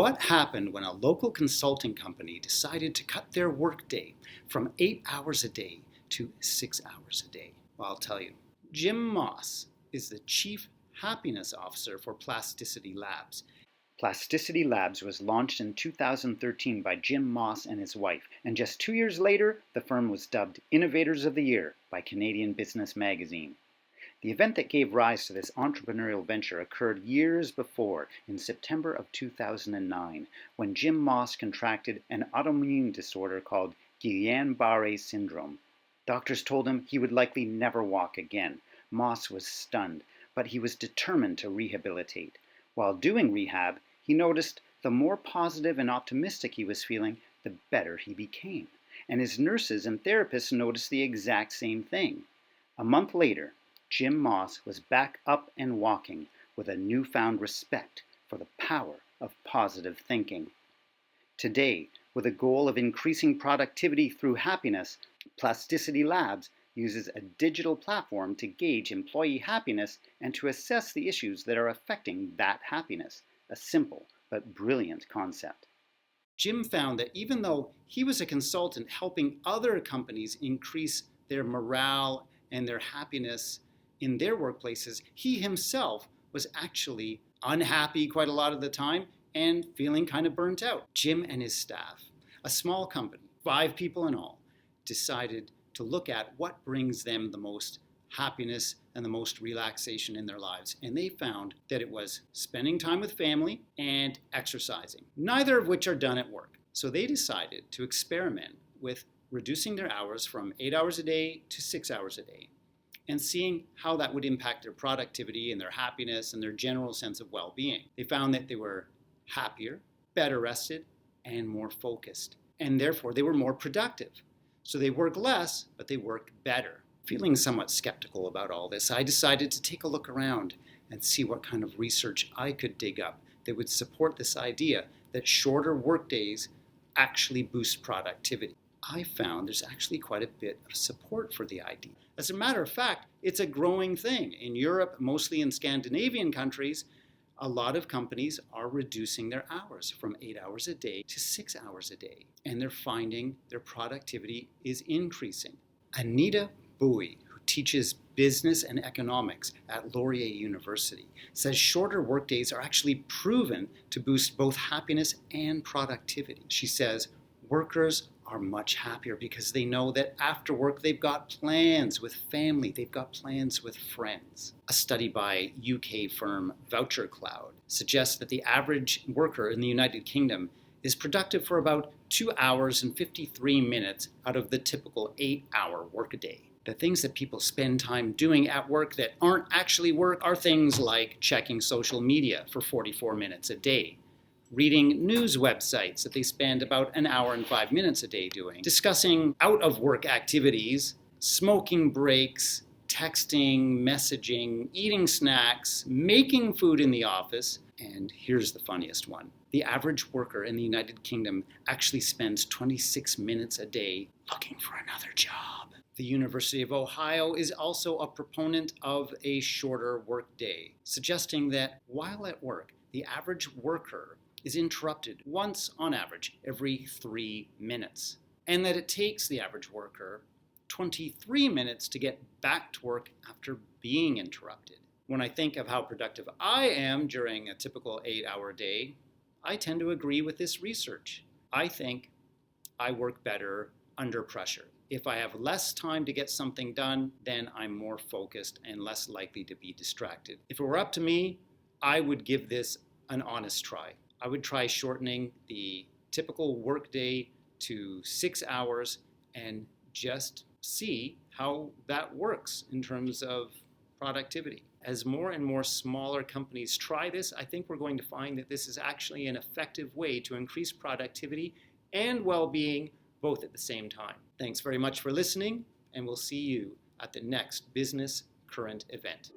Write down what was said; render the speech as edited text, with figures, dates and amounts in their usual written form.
What happened when a local consulting company decided to cut their workday from 8 hours a day to 6 hours a day? Well, I'll tell you. Jim Moss is the Chief Happiness Officer for Plasticity Labs. Plasticity Labs was launched in 2013 by Jim Moss and his wife, and just 2 years later, the firm was dubbed Innovators of the Year by Canadian Business Magazine. The event that gave rise to this entrepreneurial venture occurred years before, in September of 2009, when Jim Moss contracted an autoimmune disorder called Guillain-Barré syndrome. Doctors told him he would likely never walk again. Moss was stunned, but he was determined to rehabilitate. While doing rehab, he noticed the more positive and optimistic he was feeling, the better he became. And his nurses and therapists noticed the exact same thing. A month later, Jim Moss was back up and walking with a newfound respect for the power of positive thinking. Today, with a goal of increasing productivity through happiness, Plasticity Labs uses a digital platform to gauge employee happiness and to assess the issues that are affecting that happiness, a simple but brilliant concept. Jim found that even though he was a consultant helping other companies increase their morale and their happiness in their workplaces, he himself was actually unhappy quite a lot of the time and feeling kind of burnt out. Jim and his staff, a small company, 5 people in all, decided to look at what brings them the most happiness and the most relaxation in their lives. And they found that it was spending time with family and exercising, neither of which are done at work. So they decided to experiment with reducing their hours from 8 hours a day to 6 hours a day, and seeing how that would impact their productivity and their happiness and their general sense of well-being. They found that they were happier, better rested, and more focused. And therefore, they were more productive. So they work less, but they work better. Feeling somewhat skeptical about all this, I decided to take a look around and see what kind of research I could dig up that would support this idea that shorter workdays actually boost productivity. I found there's actually quite a bit of support for the idea. As a matter of fact, it's a growing thing. In Europe, mostly in Scandinavian countries, a lot of companies are reducing their hours from 8 hours a day to 6 hours a day. And they're finding their productivity is increasing. Anita Bowie, who teaches business and economics at Laurier University, says shorter workdays are actually proven to boost both happiness and productivity. She says workers are much happier because they know that after work they've got plans with family, they've got plans with friends. A study by UK firm Voucher Cloud suggests that the average worker in the United Kingdom is productive for about 2 hours and 53 minutes out of the typical 8-hour workday. The things that people spend time doing at work that aren't actually work are things like checking social media for 44 minutes a day, reading news websites that they spend about 1 hour and 5 minutes a day doing, discussing out-of-work activities, smoking breaks, texting, messaging, eating snacks, making food in the office, and here's the funniest one. The average worker in the United Kingdom actually spends 26 minutes a day looking for another job. The University of Ohio is also a proponent of a shorter workday, suggesting that while at work, the average worker is interrupted once on average every 3 minutes, and that it takes the average worker 23 minutes to get back to work after being interrupted. When I think of how productive I am during a typical 8-hour day, I tend to agree with this research. I think I work better under pressure. If I have less time to get something done, then I'm more focused and less likely to be distracted. If it were up to me, I would give this an honest try. I would try shortening the typical workday to 6 hours and just see how that works in terms of productivity. As more and more smaller companies try this, I think we're going to find that this is actually an effective way to increase productivity and well-being both at the same time. Thanks very much for listening, and we'll see you at the next Business Current event.